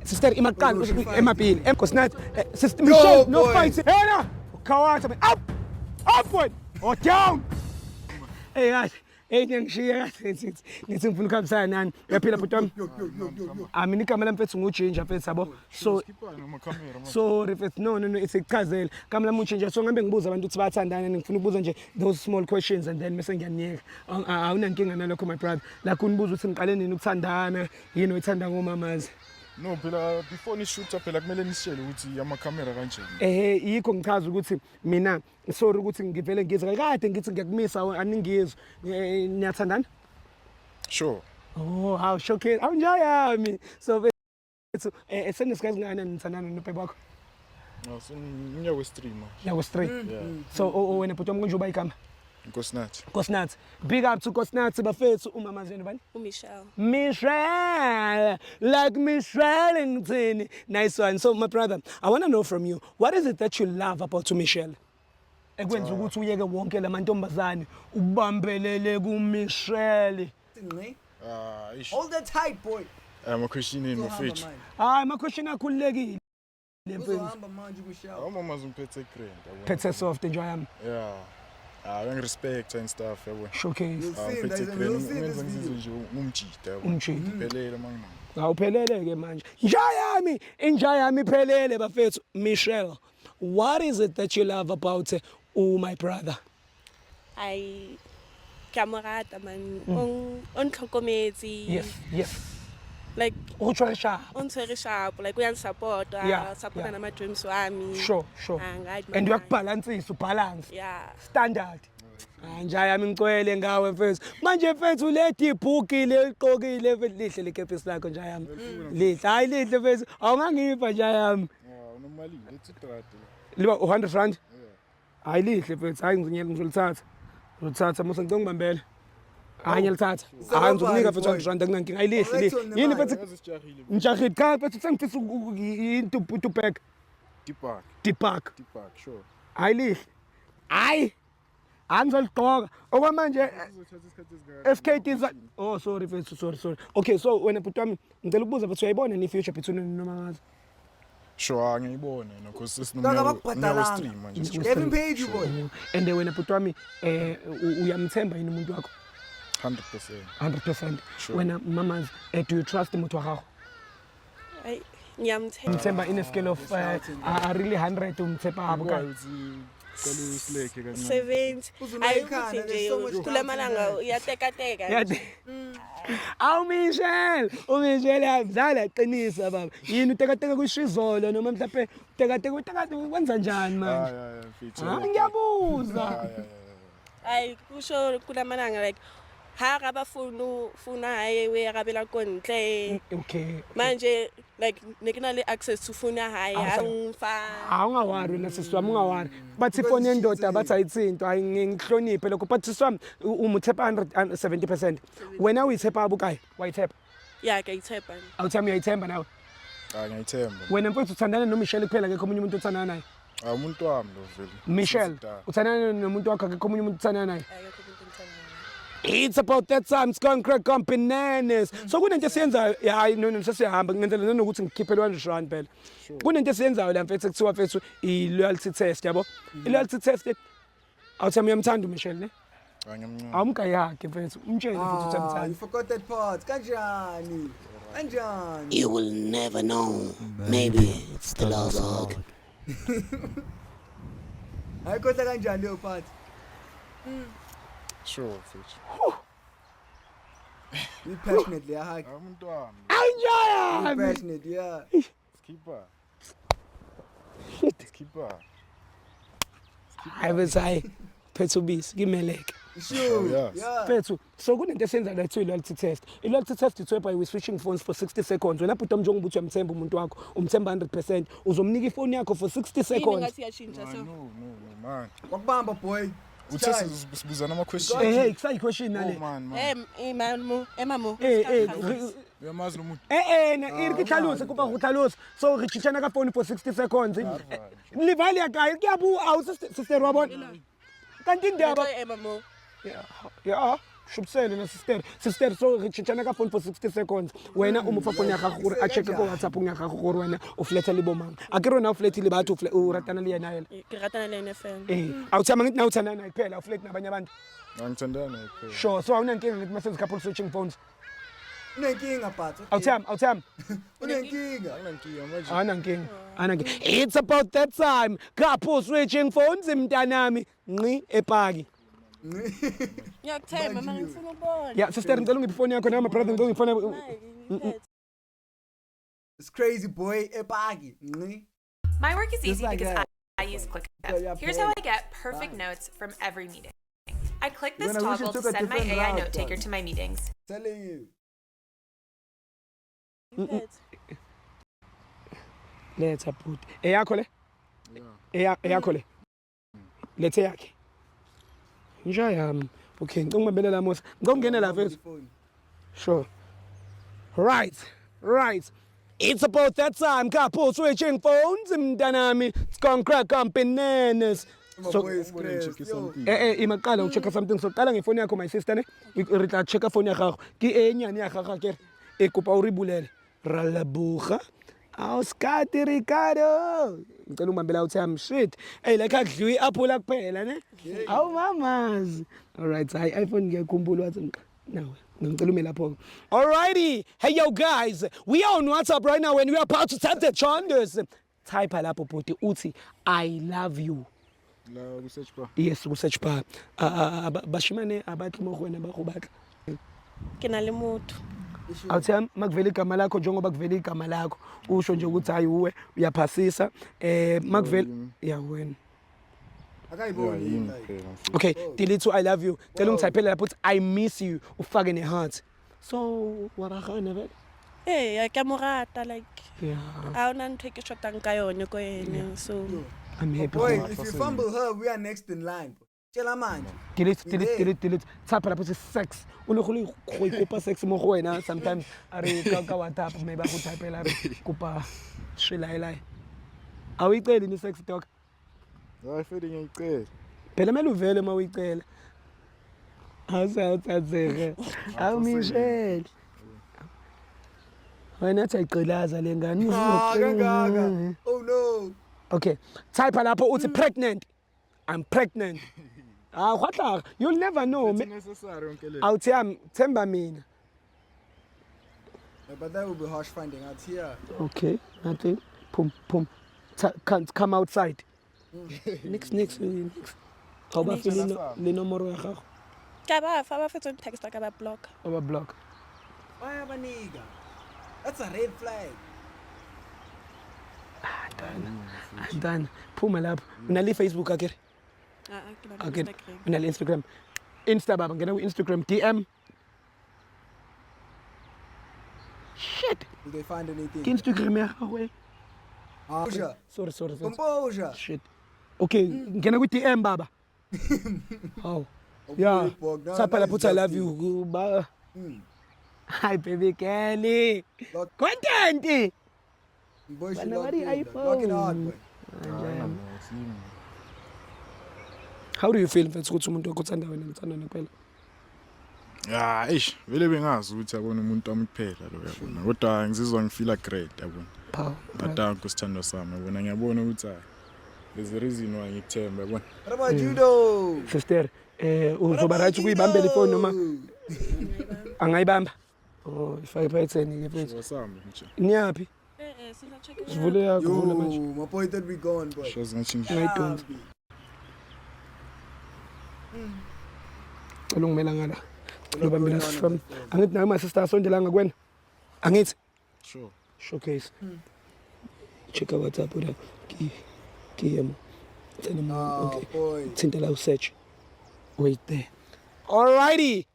sister imakani emabhini emkosinathi sister Michelle no fight hena khawatha up one or down hey guys ngishiya kahle ngithi ngifuna ukuhambisana nani uyaphila bhuti wami mina igama lami mfethu nguJinja mfethu yabo so mfethu no isichazela igama lami uJinja so ngambe ngibuza abantu ukuthi bayathandana ngifuna ukubuza nje those small questions and then bese ngiyaniyeka awunankinga nalokho my brother la kunibuza ukuthi niqale nini ukuthandana yini oyithanda ngomamazi no phela before ni shoot phela kumele nisishele ukuthi amakhamera kanjani yikho ngichaza ukuthi mina sorry ukuthi ngivele ngize kade ngithi ngiyakumisa aningizwe niyathandana sure oh how shocking awunjayami so senesikhathi ngani nithandana nobhebe wakho no so ngiyawe stream yawe stream so wena bhuti wami kunje uba igama Nkosinathi. Big up to Nkosinathi bafethu umamazweni bani? Michelle. Like Michelle ngithini. Nice one. So my brother, I want to know from you, what is it that you love about Michelle? Ekwenza ukuthi uyeke wonke lamantombazane ubambelele kuMichelle. Hold that tight boy. I'm a Christian in my fridge. Ma Christian akhululekile. Uzohamba manje kuShaw. Mama umphethe grand. Phethe soft enjoy am. Yeah. I respect and stuff yabo. Showcase. Ngenza nje umjida yabo. Uphelele mangina. Awuphelele ke manje. Inja yami iphelele bafethu Michelle. What is it that you love about my brother? Camarada man. On tlhokometse. Yes. Like on very sharp, like we are support my dreams wami. Sure. And you balance balance. Yeah. Standard. Nja yami ngicwele ngawe mfethu. Manje mfethu lethi ibhukile iqokile lihle lekepisi lakho nja yami. Lihle hayi lihle mfethu. Awungangipha nja yami. Normally let's try. Liba 100 rand. Hayi lihle mfethu. Hayi ngizolithatha. Ngizolithatha musa ngicela ngibambele. Ngiyalithatha. Ngizokunika mfethu 100 rand nginankinga ayilihle. Yini mfethu? Njahid ka mfethu sengifisa into pack. Deepak, sure. Ayilihle. Hayi. Angizoliqoka. Okwamanje FKT oh sorry mfethu sorry. Okay so wena bhuti wami ngicela ukubuza mfethu uyayibona ni future between nomamazi? Sure ngiyibona no cause sinomnyawo stream manje. Every page boy. And wena bhuti wami uyamthemba yini umuntu wakho? 100%. Sure. When mamas, do you trust him to how? Ngiyamthemba in a scale of really 100 umthemba abuka. 70. Ayikuthi nje kula malanga uyateka. Awu Michelle yadlala iqinisa baba. Yini utekateka kushizolo noma mhlawumbe utekateka wenza njani manje? Ngiyabuza. Kusho kula malanga like ha ga ba funa hae we ga bela kontle okay manje like nekina le access to funa hae angfa awungawari na siswami ungawari bathi phone yendoda bathi ayithinto ngihloniphe lokho bathi siswami umuthepa 170% wena uyithepa abukayi wayithepa yeah ngiyithemba awuthami uyayithemba nawe ngiyithemba wena mfethu uthandana no Michelle kuphela akekho umunye umuntu uthandana naye umuntu wami lo vele Michelle uthandana nomuntu wakho akekho umunye umuntu uthandana naye it's about that time it's gone crack on bananas so kunento esiyenzayo hayi no sesiyahamba ngenzela nanokuthi ngikhiphele 100 rand phela kunento esiyenzayo la mfethu kuthiwa mfethu I loyalty test yabo I loyalty test awuthami uyamthanda uMichelle ne awumgayakhe mfethu umtshele futhi uthamthanda you forgot that part kanjani you will never know maybe it's the last hug ayikhohle kanjani leyo part sure you passionately hug umuntu wami enjoy you passionate yeah skipper I was phethu bisi gimeleke sure yeah phethu so kunento esenza la ethi loyalty test loyalty test ithweba we switching phones for 60 seconds wena bhuti njengoba uthi uyamthemba umuntu wakho umthemba 100% uzomnika ifone yakho for 60 seconds ngathi yashintsha so no man wakubamba boy uthi sibuzana ama questions hey kusayi question nale emamo uyamazi nomuntu irikithaluse kuba uthaluse so richitshana ka phone for 60 seconds livali yakaya kuyabu awu sister wabona kanti indaba emamo yeah shubisele na sister so re tshitshana ka phone for 60 seconds wena o mo fa phone ya gago gore a check ko WhatsApp ya gago gore wena o fleta le bomang a ke rona o fletile batho o ratana le yena yela ke ratana le NFL awuthama ngithi na uthanda naye phela uflet nabanye abantu Angithandana phela. sure so awunankinga ngithi mase couple switching phones Unenkinga Patso. awuthama Unenkinga. Anankinga manje. It's about that time couple switching phones mntanami nqi epaki ngiyakuthemba manje ngifuna ukubona yeah sister ngicela ungiphi phone yakho nama brother ngicela ungiphi phone It's crazy boy epaki. Nqi. My work is easy like because that. I use ClickUp. Yeah, Here's how I get perfect notes from every meeting. I click this When I wish toggle it to took a send my different AI route, note taker man. to my meetings. Telling you. let's put eyakho le eyakho le lethe yakhe nja yami okay ngicela ungibambela Mos ngicela ungene la mfethu sure right it's about that time couple switching phones mntanami it's gonna crack up bananas so imaqala ucheck something so qala ngefone yakho my sister ne re tla checka phone ya gago ke enyane ya gaga ke e kopa o re bulele ralabuga awuskati Ricardo ngicela ungibambela utham shit hey like akudliwi apula kuphela ne awu mamas all right hi iPhone ngiyakhumbula wathi nawe ngicela ume lapho alrighty hey yo guys we are on WhatsApp right now and we are about to tap the chonders type lapho bhuti uthi I love you La ku search bar. yes ku search bar bashimane abathi mo gona ba go batla ke na le motho awuthi makuvela igama lakho njengoba kuvela igama lakho usho nje ukuthi hayi uwe uyaphasisa makuvela ya wena Akayiboni. okay delete I love you cela ungithayipele lapho uthi I miss you ufake ne heart so waragana vele eh ke morata like yeah a ona ntwe ke shotang ka yone ko ene so I'm happy Boy, if you fumble her, we are next in line. Tshela manje. delete tsapa lapho uthi sex o le go ikopa sex mo go wena sometimes are ka WhatsApp maybe go typela re kopa shilai awuyiceli ni sex talk Hayi fedi ngiyicela. phela mele uvele uma uyicela awusawuthatheke awu Michelle wena ayiqilaza le ngane Kangaka. Oh no. okay type lapho uthi pregnant I'm pregnant khwatla you'll never know It's necessary onke le. awuthi themba mina But that would be harsh finding out here. okay nothing pum can't come outside next how about feeling le nomoro ya gago ka ba fa ba fetsa text ka ba block over block Why abanika? That's a red flag. done phuma lapho una le Facebook akere ke na okay Instagram una le Instagram Insta baba ngena ku Instagram DM shit Did they find anything? ke Instagram ya gago sorry Composure. shit okay ngena ku DM baba how yeah tsapa lapho I love you ba hi baby Kelly content Boy, she Bana locked bari in, iPhone. lock it hard, boy. how do you feel mfethu ukuthi umuntu okuthanda wena ngithanda kuphela Ya, vele bengazi ukuthi abona umuntu wami kuphela lo yabona. Kodwa ngizizwa ngifeel great yabona. Badanka kusithando sami yabona ngiyabona ukuthi hayi there's a reason why ngikuthemba yabona. What about you though? sister uzoba right ukuyibamba le phone noma angayibamba oh ifayiphatheni ke mfethu Wasami nje. niyaphi sina check sivule yakho vula Yo, manje my boy thought we gone, boy. Shows ngichinja. ngayidonsa cela ungimela ngala lobambela from angithi nawe my sister asondelanga kwena angithi Sure. showcase check out WhatsApp ura kiyemo tena okay Boy. thinta la search wait there alrighty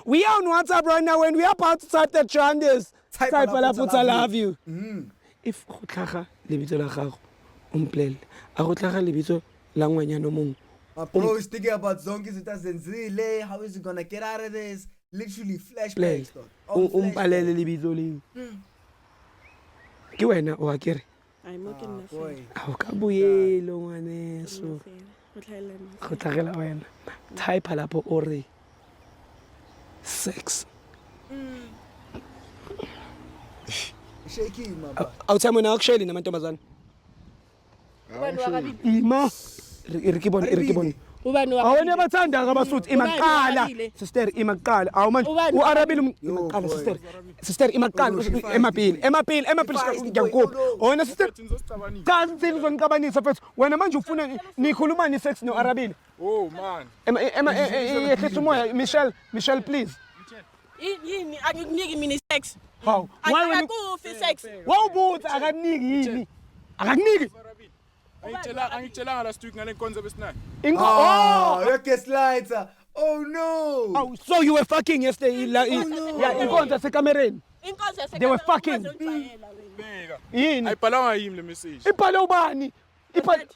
we are on WhatsApp right now and we are about to start the trenders type lapho I love you if go tlhaga lebitso la gago umplela a go tlhaga lebitso la ngwanyana mong My bro is thinking about zonke zile. How is he gonna get out of this? Literally flashbacks. umpalele lebitso leo ke wena o akere ai mo ke nna Boy. a o ka buyelo ngwaneso o tlhaela go tlhagela wena type lapho o re sex. Shaky mama. Awuthami wena akushayeli namantombazane. Ubani wakabili? Ima irikibon. Ubani Awona abathanda abasuthi imaqala. Sister imaqala. Awu manje Ubani? uArabile imaqala sister. Sister imaqala emapili ngiyakupha. Wena sister kanti uzongicabanisa mfethu. Wena manje ufuna nikhuluma ni sex noArabile. Oh man. Yehlisa umoya Michelle please. Yini akukuniki mina sex? Haw. Why when Akufi sex. wawubuthi akaniki yini? Akakuniki. Angitshelanga last week ngale nkonzo besinayo. Oh, you're gaslighter. Oh no. Oh, so you were fucking yesterday inkonzo sekamereni. Inkonzo yasekhaya. They were fucking. Bheka. Yini? Ayibhalanga yimi le message. Ibhale ubani? Ibhale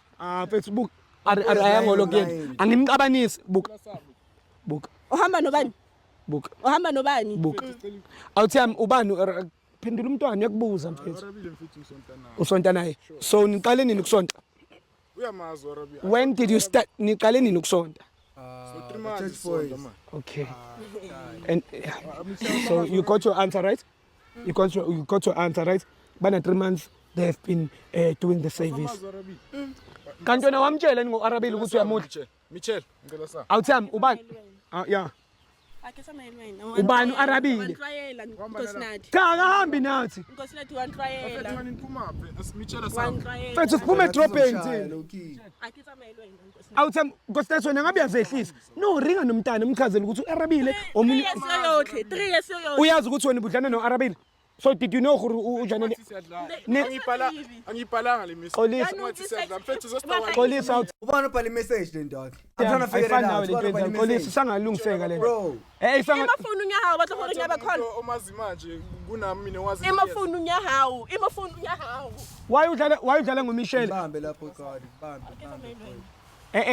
Facebook. Ayangolo again. Angimqabanisi book. Uhamba nobani? Book. Uhamba nobani? Book. Awuthami ubani phendula umntwana yakubuza mfethu. Arabile mfethu usonta naye. Usonta naye. So niqale nini ukusonta? Uyamazi Arabia. When did you start? Niqale nini ukusonta? So 3 months isonta man. Okay. And so you got your answer right? You got your answer right? Bana 3 months they have been doing the service. Amazi Arabia. Kanti wena wamtshela ngo-Arabile ukuthi uyamuthi. Michelle, ngicela sa. Awuthami ubani? Yeah. Ubani uArabile? Wantrayela Nkosinathi. Cha akahambi nathi. Nkosinathi wantrayela. Wena niphuma phi? Michelle sa. Mfethu siphume edrobheni thina. Low-key. Akitsamele wena Nkosinathi. Awuthami Nkosinathi wena ngabe uyazehlisa. No ringa nomntana umchazele ukuthi uArabile omunye 3 years yoyote. uyazi ukuthi wena ubudlana noArabile. So did you know ukuthi ujanele Angibhalanga le message. Xolisa. Ngathi siyadla mfethu uzosithawa. Xolisa out. Ubani ubhale message then dog. I'm trying to figure it out. Ubani ubhale Xolisa message. sangalungiseka le. Bro. Sanga Imafunu nyahawu batla gore nyaba khona. Omazi manje kunami mina wazi. Imafunu nyahawu. Imafunu nyahawu. why udlala ngoMichelle? Bambe lapho God. Bambe.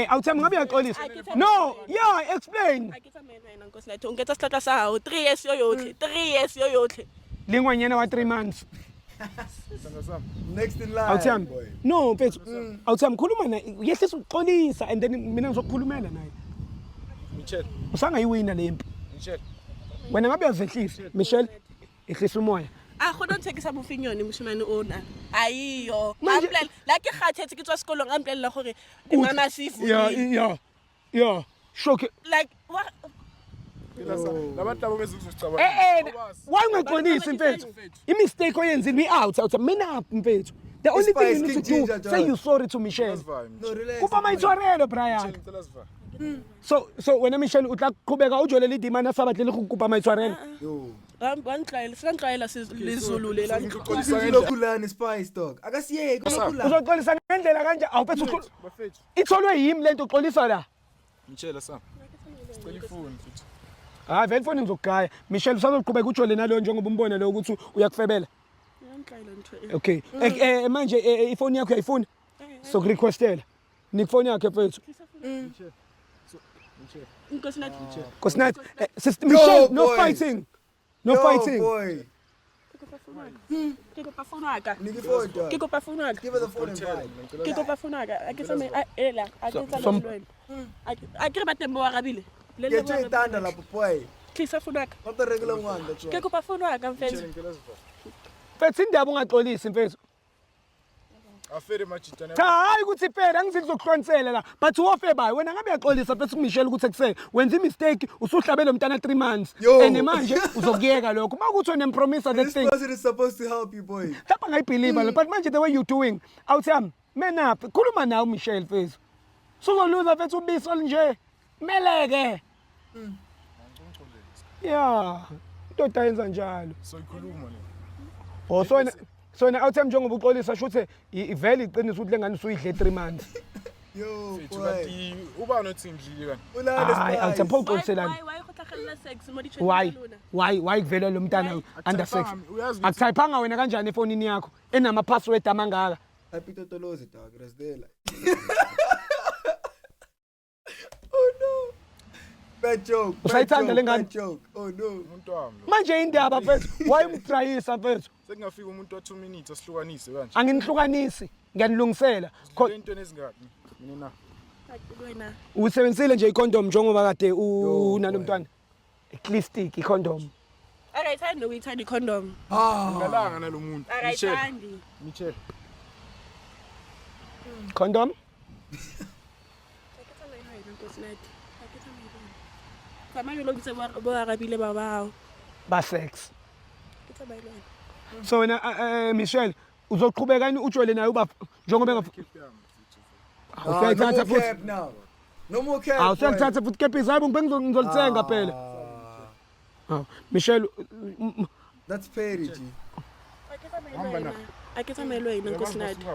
Awuthami ngabe uyaxolisa. No, yeah, explain. Akitsamele wena Nkosinathi. Ungetha sihlahla sawo 3 years yoyote. 3 years yoyote. Lingwanyana wa 3 months. Next in line. Awuthami. Boy. No, mfethu. Awuthami khuluma naye. Yehlisa ukuxolisa and then mina ngizokukhulumela naye. Michelle, Usangayiwina lempi. Michelle. Wena ngabe uyazehlisa? Michelle, ehlisa umoya. Khona nthekisa bofinyone moshimane ona. Ayiyo. Manje- Amplela la ke kgathetse ke tswa sekolong amplela gore ke mama sifu. Yeah. Shoke. Like what? Labantu labo bezizocabanga. Why ungaxolisi mfethu? Imistake oyenzile we-out. Awuthi mina mfethu. The only thing you need to do, say you sorry to Michelle. No, relax. Kuba mayitshwarelo Brian. Ngicela siva. So wena Michelle utla qhubeka ujole le dimana sabatlele go kupa mayitshwarelo. Yo. Wantrayela, sikantrayela sizulu lela. Lokulani spice dog. Akasiyeke lokulani. Uzoxolisa ngendlela kanje awuphethu Bafethu. itholwe yimi lento uxolisa la. Michelle sa. Sicela ifoni futhi. Vele phone ngizokugaya. Michelle usazoqhubeka ujole nalo njengoba umbona lo ukuthi uyakufebela. Wantrayela ntwe. Okay. Manje ifoni yakho uyayifuna? So requestela. Nikufoni yakhe mfethu. Nkosinathi. Nkosinathi, Sister Michelle, no boy. fighting. No Yo, fighting. boy. Ke kopa phone waka. Nigga phone dog. Ke kopa phone waka. Give her the phone and vibe. Ke kopa phone waka. Akitsamele ela, akitsamele wena. Akire batembo wa Arabile. Le Get you tanda lapho boy. Tlisa phone waka. Not the regular one that's Ke right. kopa phone waka mfethu. Ngicela siva. Mfethu indaba ungaxolisi mfethu. Afere machitana. Cha hayi ukuthi phela angithi kuzokuhlonsela la but wofe bayi wena ngabe uyaxolisa mfethu kuMichelle ukuthi ekuseke wenza imistake usuhlabele umntana 3 months Yo. and manje uzokuyeka lokho makuthi unempromise that This thing person is supposed to help you boy. lapha ngayibelieve lo but manje the way you doing awuthami man up khuluma nawe Michelle mfethu suzoluza mfethu ubiso nje meleke yeah indoda yenza njalo So ikhuluma le. oh sona awuthami njengoba uxolisa shuthi ivele iqinisa ukuthi lengane usuyidle 3 months Yo Fethu boy. kanti uba nothi ngidlile kanti. Ulale hayi awuthami pho spice. uxoliselana Why khothakhela sex modition. why kuvela lo mntana under sex Uyazi akuthayiphanga wena kanjani efonini yakho enama password amangaka Happy Totolozi dog. Rasdela. Oh no. Bad joke. Usayithanda le ngane? Bad joke. Oh no. umuntu wami lo. manje indaba mfethu why umtrayisa mfethu Sekungafika umuntu wa 2 minutes asihlukanise kanje. anginihlukanisi ngiyanilungisela Into nezingaki? Mina na. Wena. usebenzisile nje icondom njengoba kade Yo, unalo boy. mntwana Eclistic, condom. Akayithandi nokuyithanda i-condom. ngalanga nalo muntu Akayithandi. Michelle Condom? Aketsa maelo wena Nkosinathi. Aketsa maelo wena. Famane lo bitse bo arabile ba bao. Ba sex. Aketsa maelo wena. So wena Michelle uzoqhubeka yini ujwele naye uba njengoba No awusayithatha more futhi cap now. No more cap. awusayithatha futhi kephi hayi ngizolithenga phela. Michelle That's petty, G. Aketsa maelo wena. Aketsa maelo wena Nkosinathi.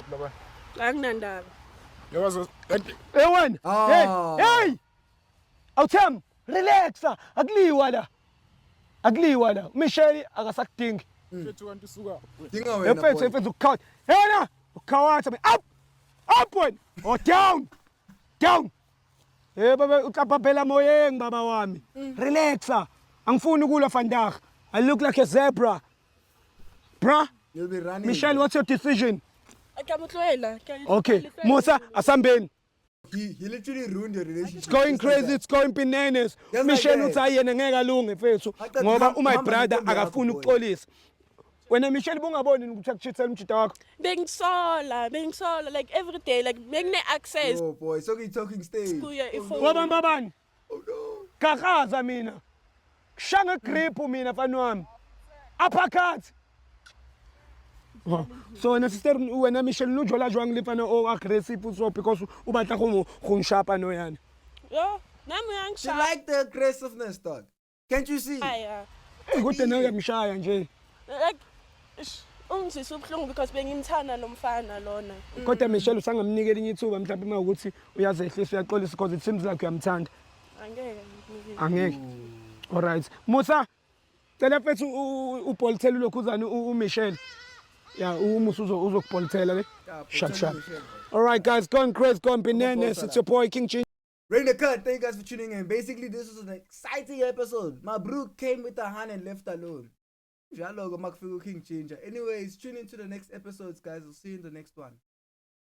Anginandaba. yawazi wena Ah. hey awutham relaxa akuliwa la Michelle akasakudingi mfethu kanti suka Dinga wena. efethu boy. ukukhawatha yena ukhawatha up wena or down baba uqaphaphela moyeng baba wami relaxa angifuni ukulwa vandag I look like a zebra bruh. You'll be running. Michelle, what's your decision? Akuyamtloela. Okay Musa asambeni. He literally ruined your relationship. It's going Just like crazy, that. it's going bananas. Just Michelle like uthi that. ayena ngeke alunge mfethu Aqeda ngoba my hamba brother nentombi yakho, akafuni boy. ukuxolisa. Wena Michelle bungaboni ukuthi akuchithela umjida wakho. Bengisola like every day like ngine access Oh boy, so he talking stage. kuya ifoni. Wabamba bani? Oh no. Gagaza mina. Kushanga grip mina mfana wami. Uppercut. So wena sister wena Michelle ujola jwang le fana o aggressive so because u batla go nshapa no yana. Yo, nami She uyangisha. like the aggressiveness, dog. Can't you see? Aya. Kodwa nawe uyamshaya nje. Like ungizisa ubhlungu because bengimthanda lo mfana lona. Kodwa Michelle usangamnikela inye ithuba mhlawumbe uma ukuthi uyazehlisa uyaxolisa because it seems like uyamthanda. Angeke. Angeke. All right. Musa cela mfethu upolithela lokhuzana uMichelle. Yeah, umusa uzokupolithela le. Sharp. All right guys, going crazy, going bananas. It's your boy King Chin. Rain the cut. Thank you guys for tuning in. Basically, this was an exciting episode. My bro came with a hand and left alone. Jalo go King Changer. Anyways, tune into the next episodes, guys. We'll see you in the next one.